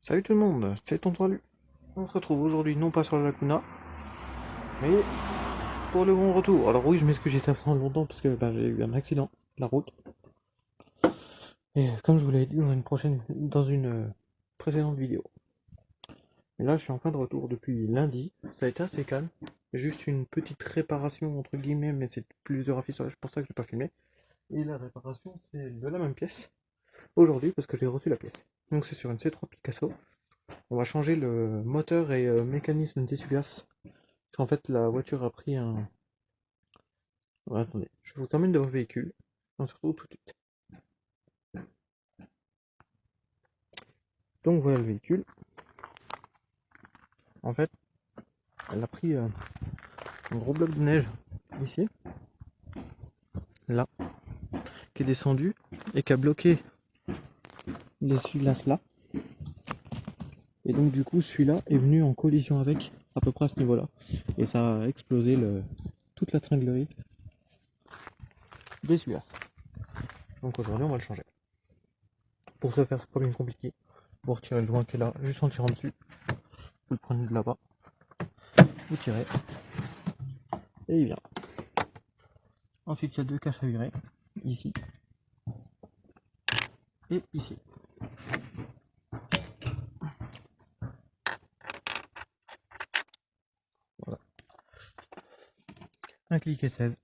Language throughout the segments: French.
Salut tout le monde, c'est Tonton Lu. On se retrouve aujourd'hui non pas sur la Laguna, mais pour le grand retour. Alors oui, je m'excuse, j'étais absent longtemps parce que j'ai eu un accident de la route. Et comme je vous l'avais dit dans une précédente vidéo. Et là, je suis enfin de retour depuis lundi. Ça a été assez calme. Juste une petite réparation entre guillemets, mais c'est plusieurs affichages pour ça que je n'ai pas filmé. Et la réparation, c'est de la même pièce aujourd'hui parce que j'ai reçu la pièce. Donc c'est sur une C3 Picasso. On va changer le moteur et mécanisme d'essuie-glace. Parce qu'en fait, la voiture a pris un. Ouais, attendez, je vous emmène devant le véhicule. On se retrouve tout de suite. Donc voilà le véhicule. En fait, elle a pris un gros bloc de neige ici, là, qui est descendu et qui a bloqué l'essuie-glace là. Et donc du coup, celui-là est venu en collision avec, à peu près à ce niveau-là. Et ça a explosé toute la tringlerie d'essuie-glace. Donc aujourd'hui, on va le changer. Pour ce faire, c'est pas bien compliqué. Vous retirez le joint qui est là, juste en tirant dessus. Vous le prenez de là-bas, vous tirez, et il vient. Ensuite, il y a deux caches à virer, ici et ici. Voilà. Un cliquet 16.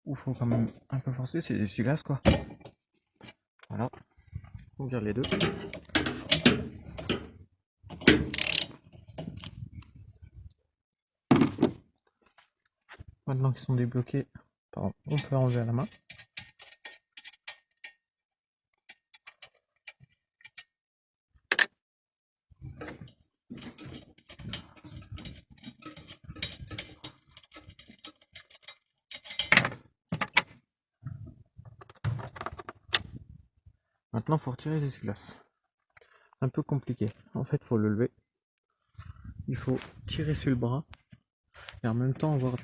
Ou faut quand même un peu forcer, c'est des essuie-glaces quoi. Voilà. On vire les deux. Maintenant qu'ils sont débloqués, pardon, on peut enlever à la main. Maintenant, il faut retirer les essuie-glaces. Un peu compliqué. En fait, il faut le lever. Il faut tirer sur le bras et en même temps avoir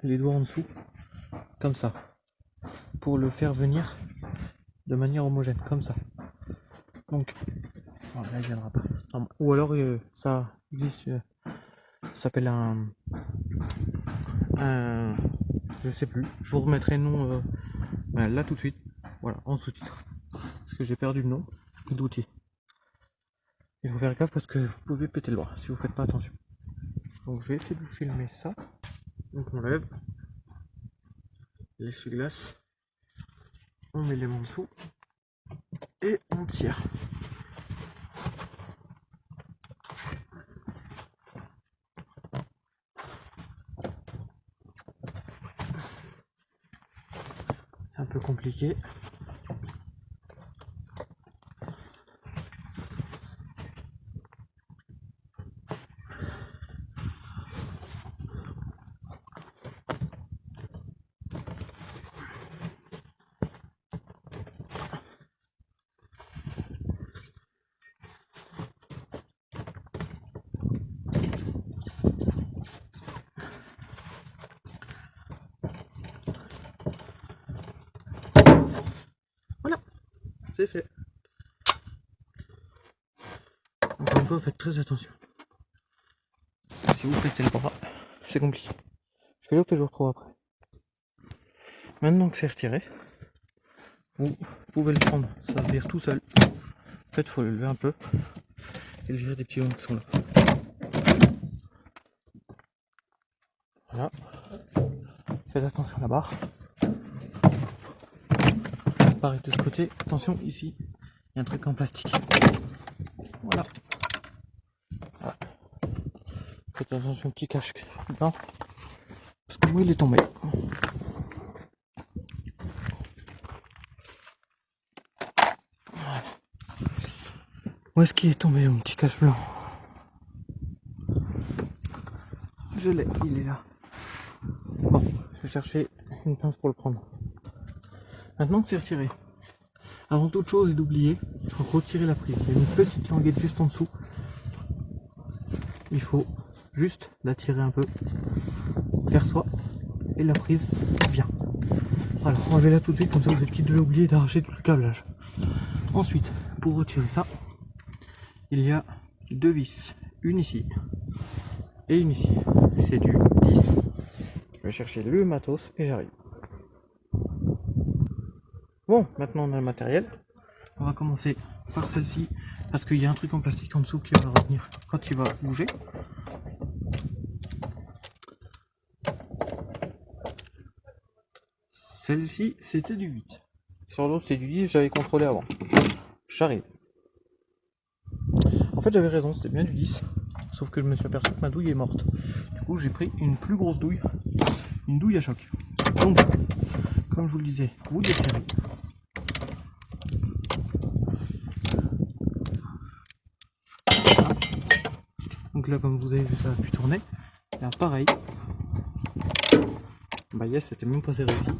les doigts en dessous, comme ça, pour le faire venir de manière homogène, comme ça. Donc, oh, là, il viendra pas. Ou alors, ça existe, ça s'appelle un, je sais plus. Je vous remettrai le nom là tout de suite. Voilà, en sous-titre. Parce que j'ai perdu le nom d'outil. Il faut faire gaffe parce que vous pouvez péter le bras si vous faites pas attention. Donc je vais essayer de vous filmer ça. Donc on lève l'essuie-glace, on met les mains dessous et on tire. C'est un peu compliqué. Voilà, c'est fait. Encore une fois, faites très attention. Si vous pétez le bras, c'est compliqué. Je fais l'autre que je vous retrouve après. Maintenant que c'est retiré, vous pouvez le prendre, ça se vire tout seul. En fait, il faut le lever un peu et le virer des petits joints qui sont là. Voilà. Faites attention à la barre. Pareil de ce côté. Attention, ici, il y a un truc en plastique. Voilà. Voilà. Faites attention petit cache dedans. Parce que moi, il est tombé. Voilà. Où est-ce qu'il est tombé, mon petit cache blanc? Je l'ai, il est là. Bon, je vais chercher une pince pour le prendre. Maintenant que c'est retiré, avant toute chose et d'oublier, retirer la prise. Il y a une petite languette juste en dessous. Il faut juste la tirer un peu vers soi et la prise vient. Alors enlevez-la tout de suite, comme ça vous êtes quitte de l'oublier d'arracher tout le câblage. Ensuite, pour retirer ça, il y a deux vis, une ici et une ici. C'est du 10. Je vais chercher le matos et j'arrive. Bon, maintenant on a le matériel. On va commencer par celle-ci, parce qu'il y a un truc en plastique en dessous qui va revenir quand il va bouger. Celle-ci, c'était du 8. Sur l'autre, c'est du 10, j'avais contrôlé avant. J'arrive. En fait, j'avais raison, c'était bien du 10. Sauf que je me suis aperçu que ma douille est morte. Du coup, j'ai pris une plus grosse douille. Une douille à choc. Donc, comme je vous le disais, vous desserrez. Donc là, comme vous avez vu, ça a pu tourner. Là, pareil. Bah yes, c'était même pas serré ici.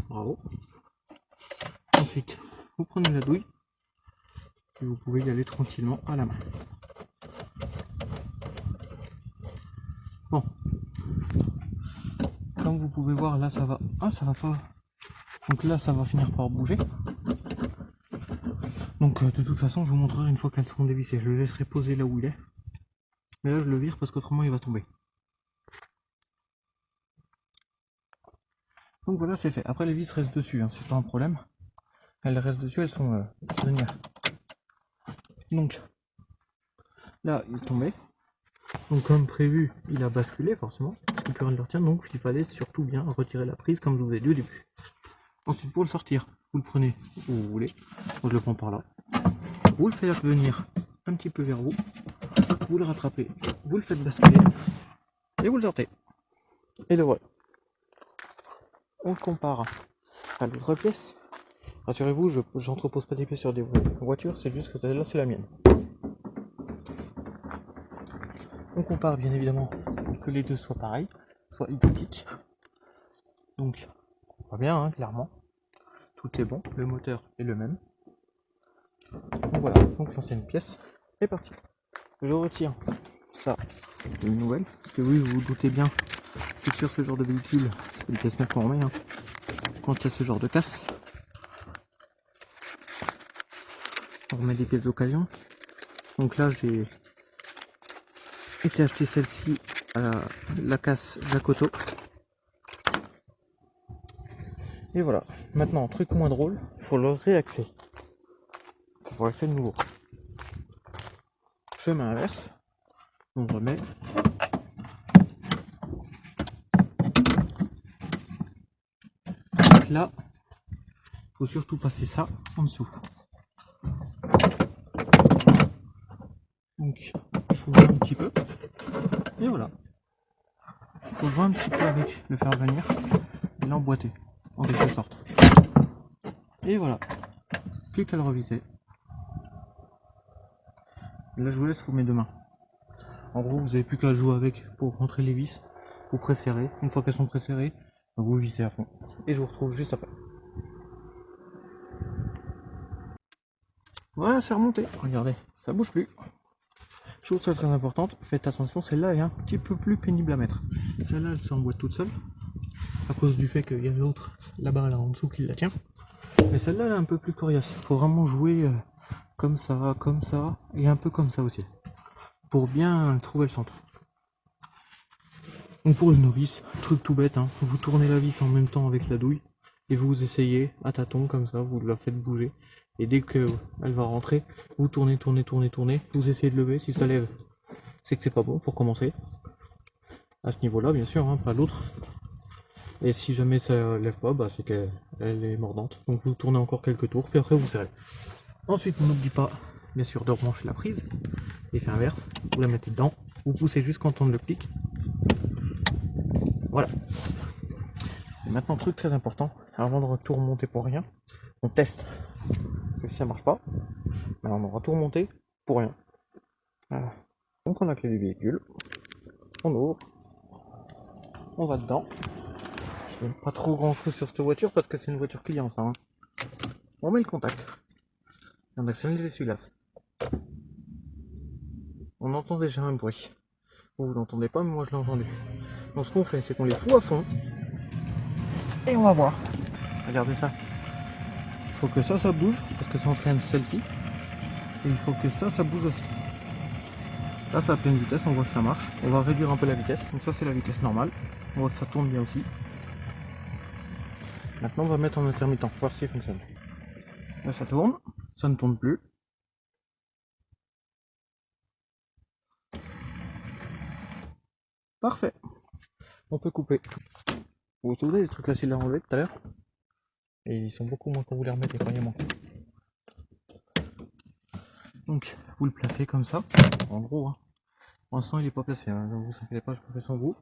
Bravo. Ensuite, vous prenez la douille et vous pouvez y aller tranquillement à la main. Bon. Comme vous pouvez voir, là ça va. Ah, ça va pas. Donc là, ça va finir par bouger. Donc de toute façon, je vous montrerai une fois qu'elles seront dévissées. Je le laisserai poser là où il est. Mais là, je le vire parce qu'autrement, il va tomber. Donc voilà, c'est fait. Après, les vis restent dessus, hein, c'est pas un problème. Elles restent dessus, elles sont prisonnières. Donc là, il est tombé. Donc comme prévu, il a basculé forcément. Parce que plus rien ne le retient, donc il fallait surtout bien retirer la prise comme je vous ai dit au début. Ensuite, pour le sortir, vous le prenez où vous voulez. Moi, je le prends par là. Vous le faites venir un petit peu vers vous. Vous le rattrapez, vous le faites basculer. Et vous le sortez. Et le voilà. On le compare à l'autre pièce. Rassurez-vous, j'entrepose pas des pièces sur des voitures, c'est juste que là c'est la mienne. On compare bien évidemment que les deux soient pareils, soient identiques. Donc, on voit bien, hein, clairement. Tout est bon, le moteur est le même. Donc voilà, donc l'ancienne pièce est partie. Je retire ça, une nouvelle, parce que oui, vous vous doutez bien que sur ce genre de véhicule, c'est des pièces neuves qu'on remet, hein, quand il y a ce genre de casse. On remet des pièces d'occasion. Donc là, j'ai été acheter celle-ci à la casse Jacoto. Et voilà. Maintenant, truc moins drôle, il faut le réaxer. Il faut réaxer de nouveau. Chemin inverse. On remet. Donc là, il faut surtout passer ça en dessous. Donc, il faut voir un petit peu. Et voilà. Il faut jouer un petit peu avec, le faire venir et l'emboîter, en quelque sorte. Et voilà. Plus qu'à le revisser. Là, je vous laisse vous mes deux mains. En gros, vous n'avez plus qu'à jouer avec pour rentrer les vis. Vous presserrez. Une fois qu'elles sont presserrées, vous vissez à fond. Et je vous retrouve juste après. Voilà, c'est remonté. Regardez, ça bouge plus. Chose très importante, faites attention, celle-là est un petit peu plus pénible à mettre. Celle-là, elle s'emboîte toute seule, à cause du fait qu'il y a l'autre là-bas, là en dessous, qui la tient. Mais celle-là, elle est un peu plus coriace. Il faut vraiment jouer comme ça, et un peu comme ça aussi, pour bien trouver le centre. Donc pour le novice, truc tout bête, hein, vous tournez la vis en même temps avec la douille, et vous essayez à tâtons comme ça, vous la faites bouger. Et dès qu'elle va rentrer, vous tournez, vous essayez de lever, si ça lève, c'est que c'est pas bon pour commencer. À ce niveau-là, bien sûr, hein, pas l'autre. Et si jamais ça lève pas, bah, c'est qu'elle est mordante. Donc vous tournez encore quelques tours, puis après vous serrez. Ensuite, on n'oublie pas, bien sûr, de rebrancher la prise. L'effet inverse, vous la mettez dedans, vous poussez juste quand on le clique. Voilà. Et maintenant, truc très important, avant de tout remonter pour rien, on teste. Que si ça marche pas, alors on va tout remonter pour rien. Voilà. Donc on a la clé du véhicule, on ouvre, on va dedans. Je n'aime pas trop grand chose sur cette voiture parce que c'est une voiture client ça. Hein. On met le contact. Et on actionne les essuie-glaces. On entend déjà un bruit. Vous l'entendez pas mais moi je l'ai entendu. Donc ce qu'on fait c'est qu'on les fout à fond. Et on va voir. Regardez ça. Il faut que ça bouge, parce que ça entraîne celle-ci. Et il faut que ça bouge aussi. Là, c'est à pleine vitesse, on voit que ça marche. On va réduire un peu la vitesse. Donc ça, c'est la vitesse normale. On voit que ça tourne bien aussi. Maintenant, on va mettre en intermittent, voir si ça fonctionne. Là, ça tourne. Ça ne tourne plus. Parfait. On peut couper. Vous vous souvenez des trucs faciles à enlever tout à l'heure? Et ils sont beaucoup moins quand vous les remettez, croyez-moi. Donc, vous le placez comme ça. En gros, hein. Pour l'instant, il n'est pas placé. Hein. Ne vous inquiétez pas, je peux faire sans vous.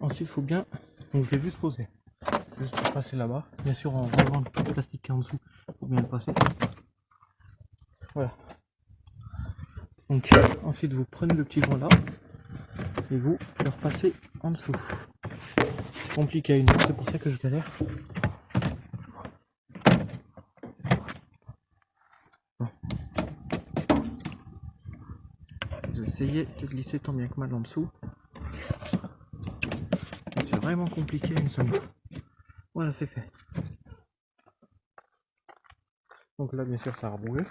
Ensuite, il faut bien. Donc, je vais juste poser. Juste passer là-bas. Bien sûr, en relevant tout le plastique qui est en dessous. Il faut bien le passer. Voilà. Donc, ensuite, vous prenez le petit joint là. Et vous le repassez en dessous. C'est compliqué à une heure, c'est pour ça que je galère. Bon. Vous essayez de glisser tant bien que mal en dessous. C'est vraiment compliqué à une seule main. Voilà, c'est fait. Donc là, bien sûr, ça a rebougé.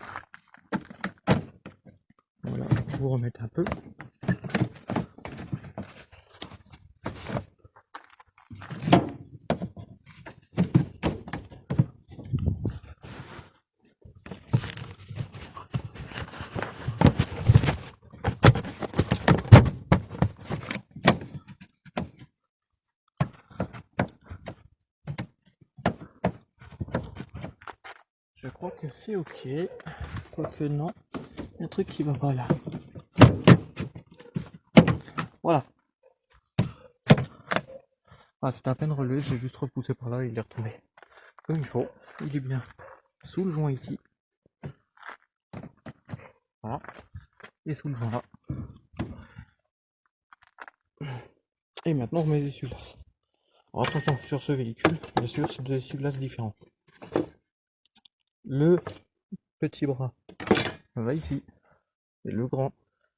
Voilà, vous remettez un peu. Je crois que c'est ok. Quoique non. Il y a un truc qui va pas là. Voilà. Ah, c'est à peine relevé, j'ai juste repoussé par là et il est retombé. Comme il faut. Il est bien sous le joint ici. Voilà. Et sous le joint là. Et maintenant on met les essuie-glaces. Alors attention, sur ce véhicule, bien sûr, c'est deux essuie-glaces différents. Le petit bras va ici. Et le grand,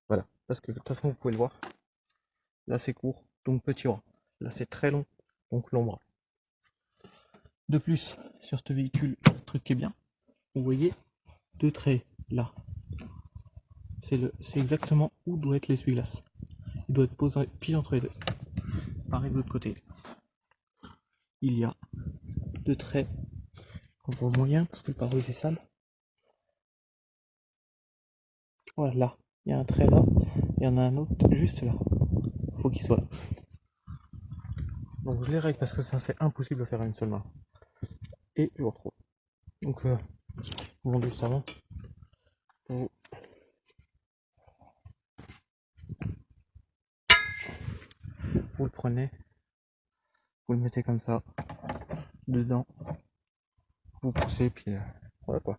voilà. Parce que de toute façon, vous pouvez le voir. Là, c'est court, donc petit bras. Là, c'est très long, donc long bras. De plus, sur ce véhicule, le truc qui est bien, vous voyez deux traits là. C'est exactement où doit être l'essuie-glace. Il doit être posé pile entre les deux. Pareil de l'autre côté. Il y a deux traits. On voit moyen parce que le pare-brise est sale. Voilà, là. Il y a un trait là. Il y en a un autre juste là. Il faut qu'il soit là. Donc je les règle parce que ça c'est impossible de faire à une seule main. Et je vous retrouve. Donc vous vendez le savon. Vous le prenez. Vous le mettez comme ça. Dedans. Vous poussez puis voilà quoi.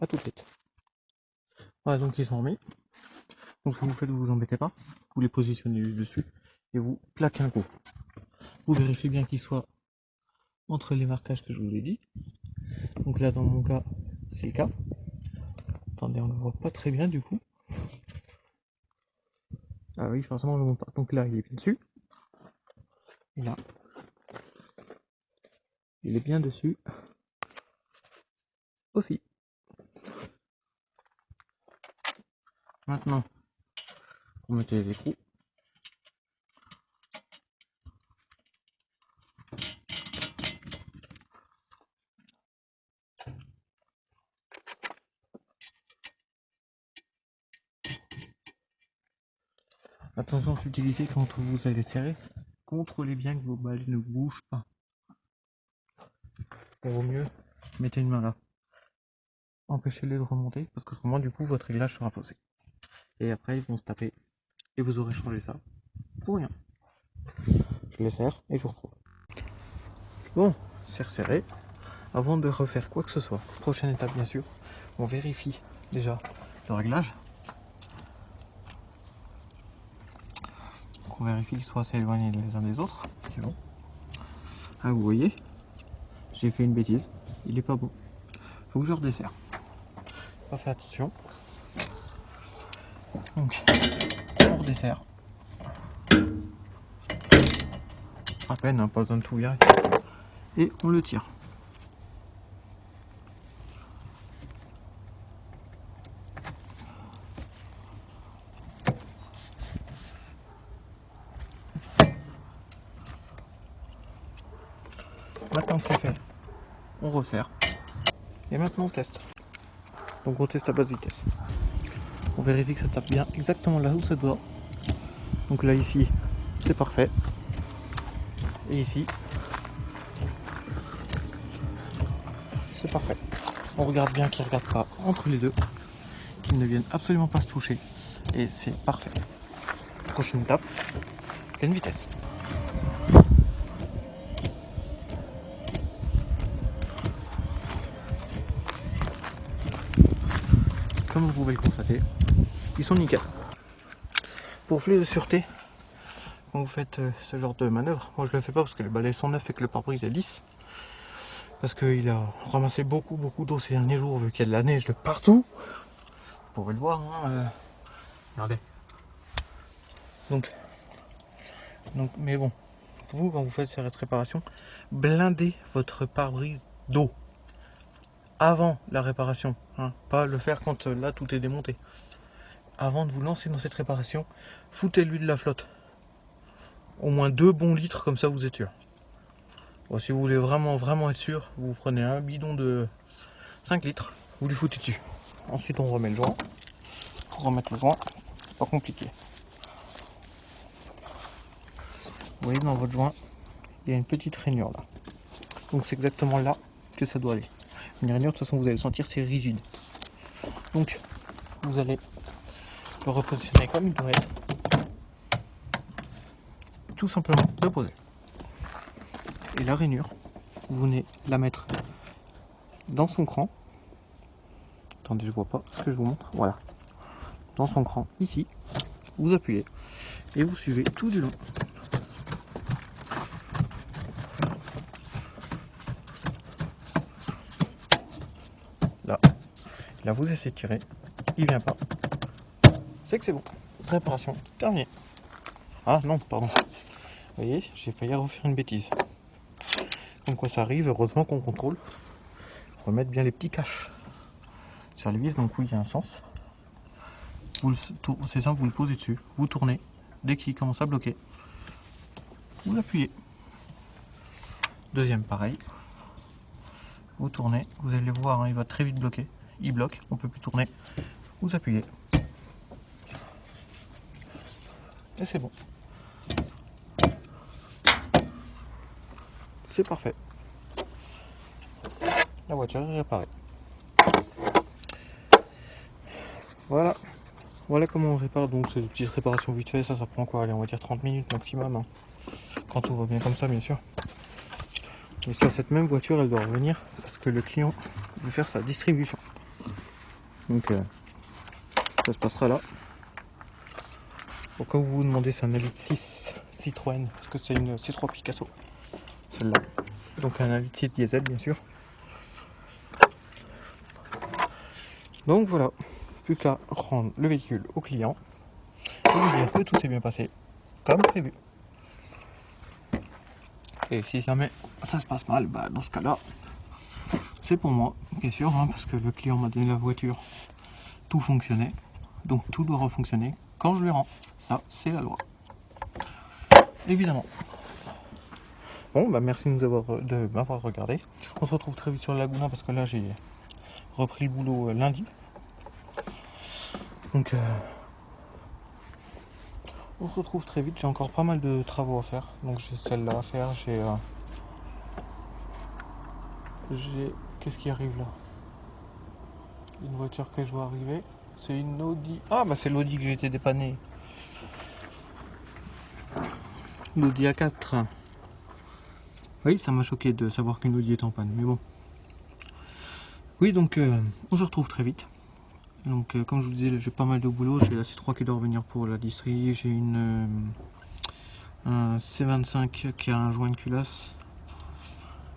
A tout de suite. Voilà, donc ils sont remis. Donc ce que vous faites, vous vous embêtez pas. Vous les positionnez juste dessus. Et vous plaquez un coup. Vous vérifiez bien qu'ils soient entre les marquages que je vous ai dit. Donc là dans mon cas, c'est le cas. Attendez, on ne le voit pas très bien du coup. Ah oui, forcément on ne le voit pas. Donc là, il est bien dessus. Et là, il est bien dessus aussi. Maintenant, vous mettez les écrous. Attention, subtilité quand vous allez serrer. Contrôlez bien que vos balles ne bougent pas. Pour au mieux, mettez une main là. Empêchez-les de remonter, parce qu'autrement, du coup, votre réglage sera faussé. Et après, ils vont se taper. Et vous aurez changé ça pour rien. Je les serre et je vous retrouve. Bon, c'est resserré. Avant de refaire quoi que ce soit, prochaine étape, bien sûr, on vérifie déjà le réglage. Donc on vérifie qu'ils soient assez éloignés les uns des autres. C'est bon. Ah, vous voyez, j'ai fait une bêtise. Il est pas bon. Faut que je redesserre. Pas fait attention. Donc, on redesserre. À peine, hein, pas besoin de tout virer. Et on le tire. Maintenant que c'est fait, on resserre. Et maintenant on teste. Donc on teste à basse vitesse. On vérifie que ça tape bien exactement là où ça doit. Donc là ici, c'est parfait. Et ici, c'est parfait. On regarde bien qu'il ne regarde pas entre les deux, qu'ils ne viennent absolument pas se toucher. Et c'est parfait. Prochaine étape, pleine vitesse. Comme vous pouvez le constater, ils sont nickel. Pour plus de sûreté, quand vous faites ce genre de manœuvre, moi je le fais pas parce que les balais sont neufs et que le pare-brise est lisse. Parce qu'il a ramassé beaucoup d'eau ces derniers jours vu qu'il y a de la neige de partout. Vous pouvez le voir, hein, regardez. Donc, mais bon, vous quand vous faites cette réparation, blindez votre pare-brise d'eau avant la réparation, hein, pas le faire quand là tout est démonté. Avant de vous lancer dans cette réparation, foutez-lui de la flotte. Au moins 2 bons litres, comme ça vous êtes sûr. Bon, si vous voulez vraiment être sûr, vous prenez un bidon de 5 litres, vous lui foutez dessus. Ensuite on remet le joint. Pour remettre le joint, pas compliqué. Vous voyez dans votre joint, il y a une petite rainure là. Donc c'est exactement là que ça doit aller. Une rainure, de toute façon vous allez le sentir, c'est rigide. Donc vous allez le repositionner comme il doit être. Tout simplement le poser. Et la rainure, vous venez la mettre dans son cran. Attendez, je vois pas ce que je vous montre. Voilà. Dans son cran, ici. Vous appuyez et vous suivez tout du long. Là vous essayez de tirer, il vient pas. C'est que c'est bon. Réparation terminée. Ah non, pardon. Vous voyez, j'ai failli refaire une bêtise. Comme quoi ça arrive, heureusement qu'on contrôle. Remettre bien les petits caches sur les vis, donc oui, il y a un sens. C'est simple, vous le posez dessus, vous tournez. Dès qu'il commence à bloquer, vous l'appuyez. Deuxième pareil. Vous tournez, vous allez voir, hein, il va très vite bloquer. Il bloque, on peut plus tourner. Vous appuyez. Et c'est bon. C'est parfait. La voiture est réparée. Voilà. Voilà comment on répare. Donc c'est des petites réparations vite fait. Ça prend quoi? Allez, on va dire 30 minutes maximum. Hein. Quand tout va bien comme ça, bien sûr. Et sur cette même voiture, elle doit revenir parce que le client veut faire sa distribution. Donc ça se passera là. Au cas où vous vous demandez, c'est un Elite 6 Citroën, parce que c'est une C3 Picasso, celle-là. Donc un Elite 6 diesel, bien sûr. Donc voilà, plus qu'à rendre le véhicule au client et lui dire que tout s'est bien passé comme prévu. Et si jamais ça se passe mal, bah dans ce cas-là, c'est pour moi, bien sûr, hein, parce que le client m'a donné la voiture, tout fonctionnait, donc tout doit refonctionner quand je lui rends. Ça, c'est la loi. Évidemment. Bon, bah merci de m'avoir regardé. On se retrouve très vite sur la Laguna parce que là j'ai repris le boulot lundi. Donc on se retrouve très vite. J'ai encore pas mal de travaux à faire. Donc j'ai celle-là à faire. Qu'est-ce qui arrive là? Une voiture que je vois arriver. C'est une Audi. Ah bah c'est l'Audi que j'ai été dépanné. L'Audi A4. Oui, ça m'a choqué de savoir qu'une Audi est en panne, mais bon. Oui, donc on se retrouve très vite. Donc comme je vous disais, j'ai pas mal de boulot. J'ai la C3 qui doit revenir pour la distrie. J'ai un C25 qui a un joint de culasse.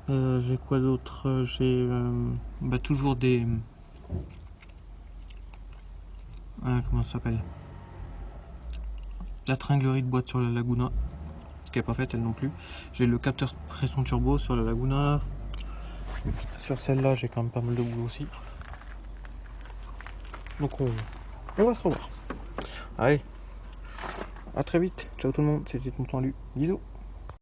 J'ai quoi d'autre? J'ai toujours des... comment ça s'appelle? La tringlerie de boîte sur la Laguna. qui n'est pas faite elle non plus. J'ai le capteur pression turbo sur la Laguna. Sur celle-là, j'ai quand même pas mal de boulot aussi. Donc on va se revoir. Allez, à très vite. Ciao tout le monde, c'était Tonton Lu. Bisous.